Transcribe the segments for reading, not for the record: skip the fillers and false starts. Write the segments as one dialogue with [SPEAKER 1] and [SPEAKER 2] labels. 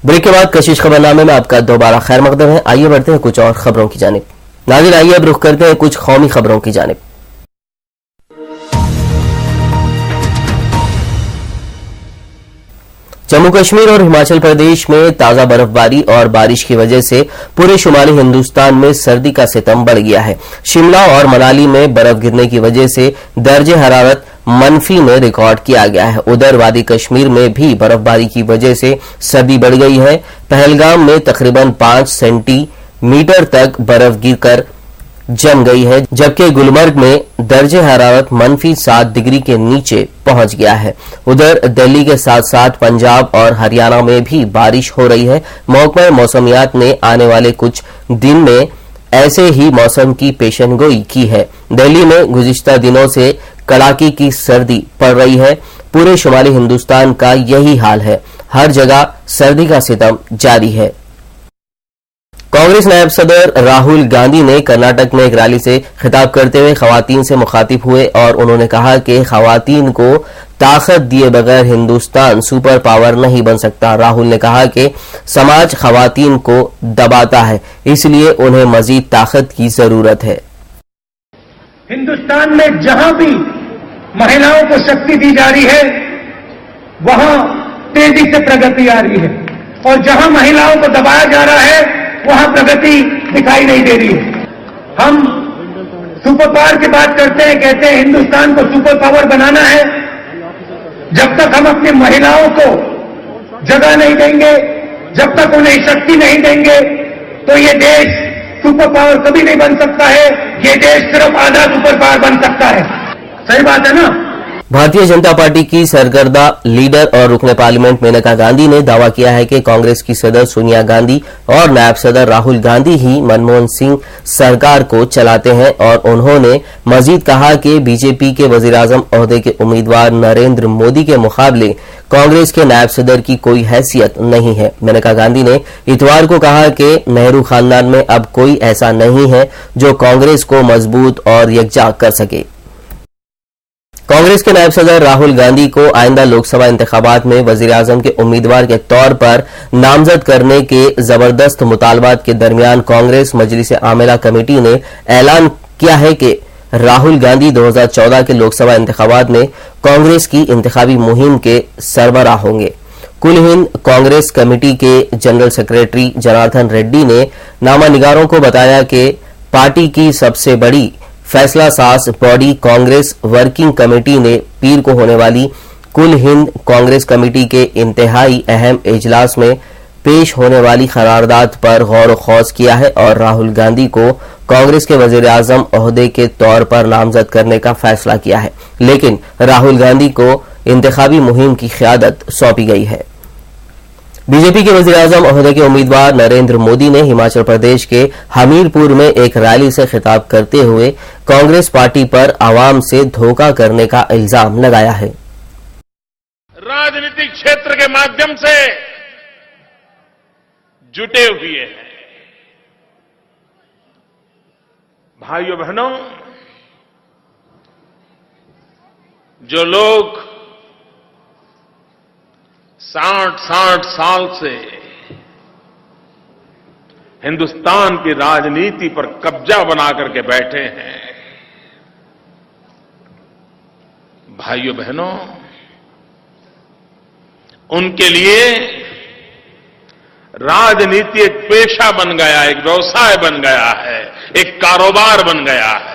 [SPEAKER 1] Break के बाद कशिश खबरनामे में आपका दोबारा खैर मकदम है। आइए बढ़ते हैं कुछ और खबरों की जानिब। नाज़रीन, आइए अब रुख करते हैं कुछ कौमी खबरों की जानिब। जम्मू कश्मीर और हिमाचल प्रदेश में ताजा बर्फबारी और बारिश की वजह से पूरे शुमाली हिंदुस्तान में सर्दी का सितम बढ़ गया है। शिमला और मनाली में बर्फ गिरने की वजह से दर्जे हरारत मनफी में रिकॉर्ड किया गया है। उधर वादी कश्मीर में भी बर्फबारी की वजह से सर्दी बढ़ गई है। पहलगाम में तकरीबन 5 सेंटीमीटर तक बर्फ गिरकर जम गई है, जबकि गुलमर्ग में दर्जे हरारत -7 डिग्री के नीचे पहुंच गया है। उधर दिल्ली के साथ साथ पंजाब और हरियाणा में भी बारिश हो रही है। महकमा मौसमियात ने आने वाले कुछ दिन में ऐसे ही मौसम की पेशनगोई की है। दिल्ली में गुज़िश्ता दिनों से कड़ाके की सर्दी पड़ रही है। पूरे शुमाली हिंदुस्तान का यही हाल है। हर जगह सर्दी का सितम जारी है। कांग्रेस नायब सदर राहुल गांधी ने कर्नाटक में एक रैली से खिताब करते हुए खवातीन से मुखातिब हुए और उन्होंने कहा कि खवातीन को ताकत दिए बगैर हिंदुस्तान सुपर पावर नहीं बन सकता। राहुल ने कहा कि समाज खवातीन को दबाता है, इसलिए उन्हें मजीद ताकत की जरूरत है।
[SPEAKER 2] हिंदुस्तान में जहां भी महिलाओं को शक्ति दी जा रही है वहां तेजी से प्रगति आ रही है, और जहां महिलाओं को दबाया जा रहा है वहां प्रगति दिखाई नहीं दे रही है। हम सुपर पावर की बात करते हैं, कहते हैं हिंदुस्तान को सुपर पावर बनाना है। जब तक हम अपनी महिलाओं को जगह नहीं देंगे, जब तक उन्हें शक्ति नहीं देंगे, तो ये देश सुपर पावर कभी नहीं बन सकता है। ये देश सिर्फ आधा सुपर पावर बन सकता है। सही बात है ना।
[SPEAKER 1] भारतीय जनता पार्टी की सरगर्दा लीडर और रुकने पार्लियामेंट मेनका गांधी ने दावा किया है कि कांग्रेस की सदर सोनिया गांधी और नायब सदर राहुल गांधी ही मनमोहन सिंह सरकार को चलाते हैं, और उन्होंने मजीद कहा कि बीजेपी के वजीर-आजम ओहदे के उम्मीदवार नरेंद्र मोदी के मुकाबले कांग्रेस के नायब सदर की कोई हैसियत नहीं है। मेनका गांधी ने इतवार को कहा कि नेहरू खानदान में अब कोई ऐसा नहीं है जो कांग्रेस को मजबूत और यकजा कर सके। कांग्रेस के नायब सदर राहुल गांधी को आइंदा लोकसभा इंतखाबात में वजीर-आजम के उम्मीदवार के तौर पर नामजद करने के जबरदस्त मुतालबात के दरमियान कांग्रेस मजलिस आमिला कमेटी ने ऐलान किया है कि राहुल गांधी 2014 के लोकसभा इंतखाबात में कांग्रेस की इंतखाबी मुहिम के सरबराह होंगे। कुल हिंद कांग्रेस कमेटी के जनरल सेक्रेटरी जनार्दन रेड्डी ने नामानिगारों को बताया कि पार्टी की सबसे बड़ी फैसला साज बॉडी कांग्रेस वर्किंग कमेटी ने पीर को होने वाली कुल हिंद कांग्रेस कमेटी के इंतहाई अहम इजलास में पेश होने वाली करारदाद पर गौर व खौज किया है और राहुल गांधी को कांग्रेस के वजीर आजम ओहदे के तौर पर नामजद करने का फैसला किया है, लेकिन राहुल गांधी को इंतखाबी मुहिम की क़ियादत सौंपी गई है। बीजेपी के वज़ीर-ए-आज़म ओहदे के उम्मीदवार नरेंद्र मोदी ने हिमाचल प्रदेश के हमीरपुर में एक रैली से खिताब करते हुए कांग्रेस पार्टी पर आवाम से धोखा करने का इल्जाम लगाया है।
[SPEAKER 3] राजनीतिक क्षेत्र के माध्यम से जुटे हुए हैं। भाइयों बहनों, जो लोग 60 साल से हिंदुस्तान की राजनीति पर कब्जा बना करके बैठे हैं, भाइयों बहनों, उनके लिए राजनीति एक पेशा बन गया, एक व्यवसाय बन गया है, एक कारोबार बन गया है।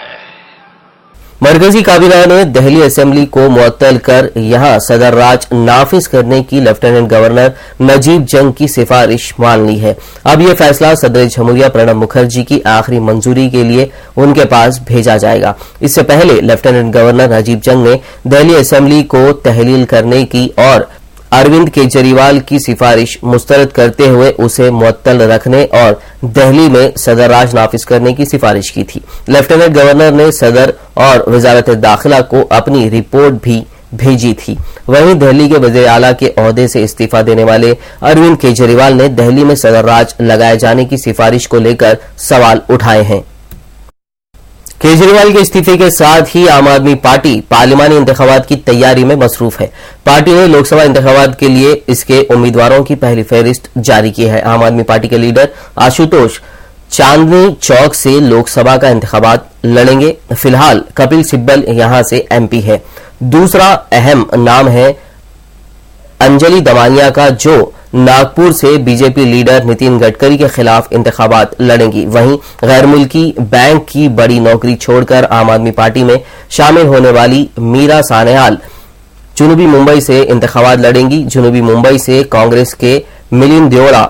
[SPEAKER 1] मरकजी काबीना ने दिल्ली असेंबली को मुअत्तल कर यहां सदर राज नाफिज करने की लेफ्टिनेंट गवर्नर नजीब जंग की सिफारिश मान ली है। अब यह फैसला सदर जमहूरिया प्रणब मुखर्जी की आखिरी मंजूरी के लिए उनके पास भेजा जाएगा। इससे पहले लेफ्टिनेंट गवर्नर नजीब जंग ने दिल्ली असेंबली को तहलील करने की और अरविंद केजरीवाल की सिफारिश मुस्तरद करते हुए उसे मुअत्तल रखने और दिल्ली में सदर राज नाफिज करने की सिफारिश की थी। लेफ्टिनेंट गवर्नर ने सदर और वजारत दाखिला को अपनी रिपोर्ट भी भेजी थी। वहीं दिल्ली के वज़ीर आला के ओहदे से इस्तीफा देने वाले अरविंद केजरीवाल ने दिल्ली में सदर राज लगाए जाने की सिफारिश को लेकर सवाल उठाए हैं। केजरीवाल के इस्तीफे के साथ ही आम आदमी पार्टी पार्लिमानी इंतखाबात की तैयारी में मसरूफ है। पार्टी ने लोकसभा इंतखाबात के लिए इसके उम्मीदवारों की पहली फहरिस्त जारी की है। आम आदमी पार्टी के लीडर आशुतोष चांदनी चौक से लोकसभा का इंतखाबात लड़ेंगे। फिलहाल कपिल सिब्बल यहां से एमपी है। दूसरा अहम नाम है अंजलि दमानिया का, जो नागपुर से बीजेपी लीडर नितिन गडकरी के खिलाफ इंतखाबात लड़ेंगी। वहीं गैर मुल्की बैंक की बड़ी नौकरी छोड़कर आम आदमी पार्टी में शामिल होने वाली मीरा सान्याल जनूबी मुंबई से इंतखाबात लड़ेंगी। जनूबी मुंबई से कांग्रेस के मिलिंद देओड़ा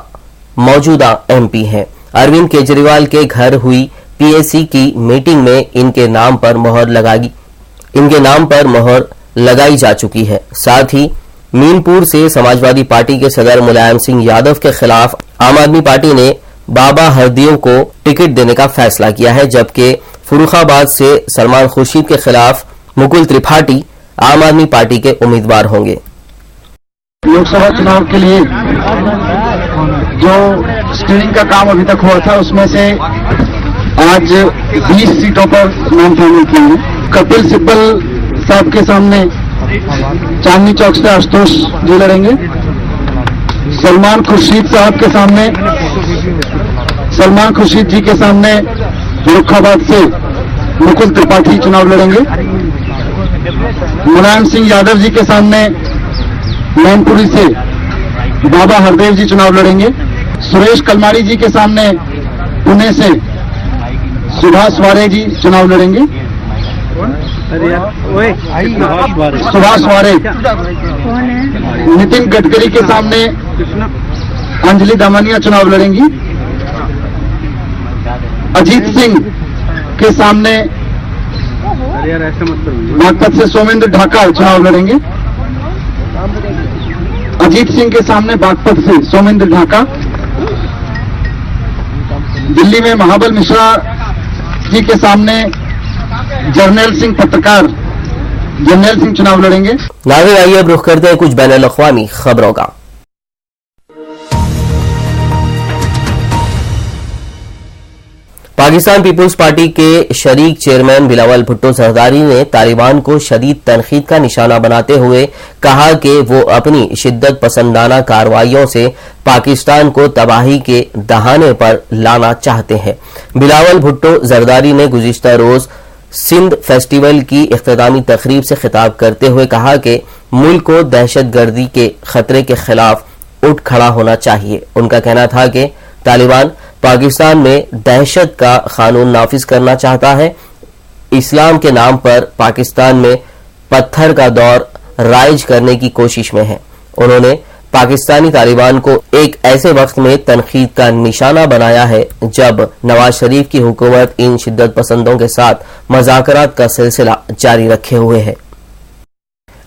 [SPEAKER 1] मौजूदा एमपी हैं। अरविंद केजरीवाल के घर हुई पीएसी की मीटिंग में इनके नाम पर मोहर लगाई जा चुकी है। साथ ही मीनपुर से समाजवादी पार्टी के सदर मुलायम सिंह यादव के खिलाफ आम आदमी पार्टी ने बाबा हरदेव को टिकट देने का फैसला किया है, जबकि फर्रुखाबाद से सलमान खुर्शीद के खिलाफ मुकुल त्रिपाठी आम आदमी पार्टी के उम्मीदवार होंगे।
[SPEAKER 4] लोकसभा चुनाव के लिए जो स्क्रीनिंग का काम अभी तक हुआ था, उसमें से आज 20 सीटों पर नाम शामिल किए हैं। कपिल सिब्बल साहब के सामने चांदनी चौक से आशुतोष जी लड़ेंगे। सलमान खुर्शीद साहब के सामने सलमान खुर्शीद जी के सामने फर्रुखाबाद से मुकुल त्रिपाठी चुनाव लड़ेंगे। मुलायम सिंह यादव जी के सामने मैनपुरी से बाबा हरदेव जी चुनाव लड़ेंगे। सुरेश कलमाड़ी जी के सामने पुणे से सुभाष वारे जी चुनाव लड़ेंगे। सुभाष वारे। नितिन गडकरी के सामने अंजलि दमानिया चुनाव लड़ेंगी। अजीत सिंह के सामने बागपत से सोमेंद्र ढाका चुनाव लड़ेंगे। अजीत सिंह के सामने बागपत से सोमेंद्र ढाका। दिल्ली में महाबल मिश्रा जी के सामने जर्नैल सिंह पत्रकार जर्नैल सिंह चुनाव लड़ेंगे।
[SPEAKER 1] नाज़रीन, आइए अब रुख करते हैं कुछ बैनुल अक़वामी खबरों का। पाकिस्तान पीपुल्स पार्टी के शरीक चेयरमैन बिलावल भुट्टो जरदारी ने तालिबान को शदीद तनकीद का निशाना बनाते हुए कहा कि वो अपनी शिद्दत पसंदाना कार्रवाइयों से पाकिस्तान को तबाही के दहाने पर लाना चाहते हैं। बिलावल भुट्टो जरदारी ने गुज़िश्ता रोज सिंध फेस्टिवल की इख्तितामी तकरीब से खिताब करते हुए कहा कि मुल्क को दहशतगर्दी के खतरे के खिलाफ उठ खड़ा होना चाहिए। उनका कहना था कि तालिबान पाकिस्तान में दहशत का कानून नाफिज करना चाहता है। इस्लाम के नाम पर पाकिस्तान में पत्थर का दौर राइज करने की कोशिश में है। उन्होंने पाकिस्तानी तालिबान को एक ऐसे वक्त में तनकीद का निशाना बनाया है जब नवाज शरीफ की हुकूमत इन शिद्दत पसंदों के साथ मज़ाकरात का सिलसिला जारी रखे हुए है।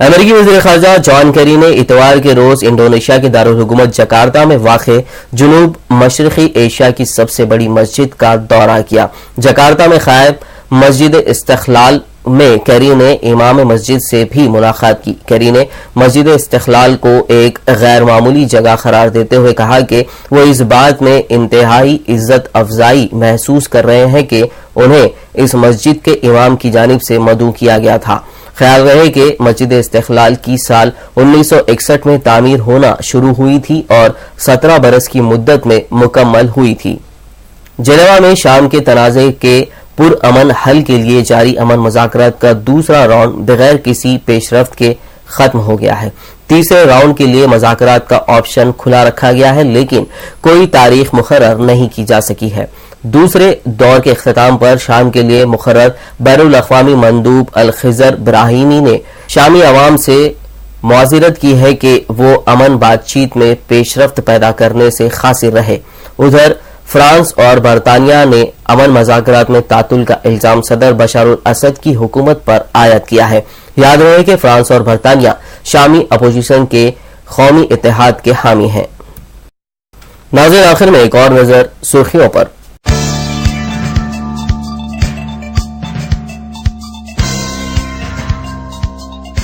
[SPEAKER 1] अमेरिकी वज़ीर ख़ारजा जॉन केरी ने इतवार के रोज इंडोनेशिया के दारुल हुकूमत जकार्ता में वाक़े जुनूब मशरिक़ी एशिया की सबसे बड़ी मस्जिद का दौरा किया। जकार्ता में क़ायम मस्जिद इस्तिक़लाल में केरी ने इमाम मस्जिद से भी मुलाकात की। केरी ने मस्जिद इस्तिक़लाल को एक गैर मामूली जगह करार देते हुए कहा कि वो इस बात में इंतहाई इज्जत अफजाई महसूस कर रहे हैं कि उन्हें इस मस्जिद के इमाम की जानिब से मदऊ किया गया था। ख्याल रहे कि मस्जिद इस्तिक़लाल की साल 1961 में तामीर होना शुरू हुई थी और 17 बरस की मुद्दत में मुकम्मल हुई थी। जेनेवा में शाम के तनाज़े के पुरअमन हल के लिए जारी अमन मुज़ाकरात का दूसरा राउंड बगैर किसी पेशरफ्त के खत्म हो गया है। तीसरे राउंड के लिए मुज़ाकरात का ऑप्शन खुला रखा गया है, लेकिन कोई तारीख मुकर्रर नहीं की जा सकी है। दूसरे दौर के इख्तिताम पर शाम के लिए मुकर्रर बैनुल अक़वामी मंदूब अल-खिज़र ब्राहीमी ने शामी अवाम से मुआज़रत की है कि वो अमन बातचीत में पेशरफ्त पैदा करने से खासिर रहे। उधर फ्रांस और बरतानिया ने अमन मुज़ाकरात में तातुल का इल्जाम सदर बशर अल असद की हुकूमत पर आयद किया है। याद रहे कि फ्रांस और बरतानिया शामी अपोजिशन के कौमी इत्तेहाद के हामी हैं। नाज़रीन, आखिर में एक और नजर सुर्खियों पर।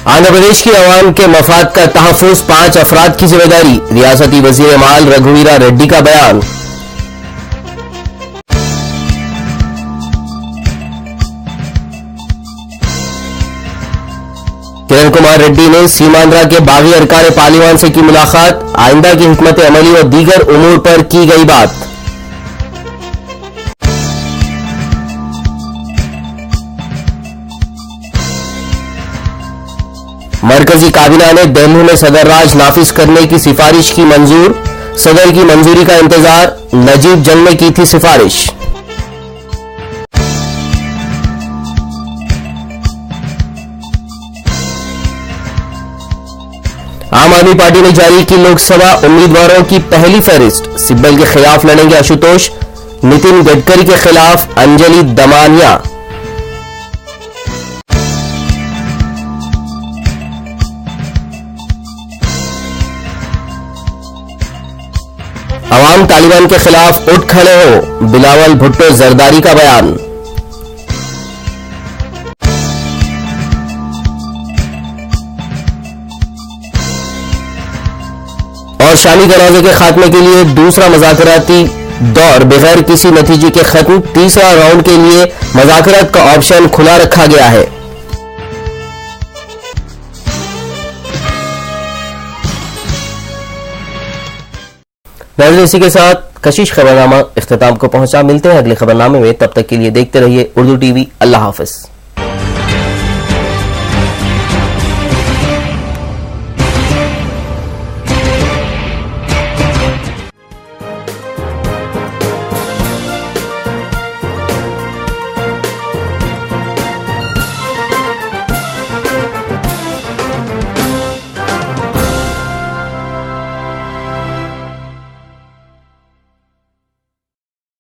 [SPEAKER 1] आंध्र प्रदेश की अवाम के मफाद का तहफ़्फ़ुज़ 5 अफराद की जिम्मेदारी, रियासती वज़ीर माल रघुवीरा रेड्डी का बयान। किरण कुमार रेड्डी ने सीमांध्रा के बागी अरकान पार्लियामान से की मुलाकात, आइंदा की हिकमत अमली और दीगर उमूर पर की गई बात। मरकजी काबिना ने दिल्ली में सदर राज नाफिज करने की सिफारिश की मंजूर, सदर की मंजूरी का इंतजार, नजीब जंग ने की थी सिफारिश। आम आदमी पार्टी ने जारी की लोकसभा उम्मीदवारों की पहली फहरिस्त, सिब्बल के खिलाफ लड़ेंगे आशुतोष, नितिन गडकरी के खिलाफ अंजलि दमानिया। अवाम तालिबान के खिलाफ उठ खड़े हो, बिलावल भुट्टो जरदारी का बयान। और शामी जनाजे के खात्मे के लिए दूसरा मुज़ाकराती दौर बगैर किसी नतीजे के खत्म, तीसरा राउंड के लिए मुज़ाकरात का ऑप्शन खुला रखा गया है। इसी के साथ कशिश खबरनामा इख्तिताम को पहुंचा। मिलते हैं अगले खबरनामे में, तब तक के लिए देखते रहिए उर्दू टीवी। अल्लाह हाफिज।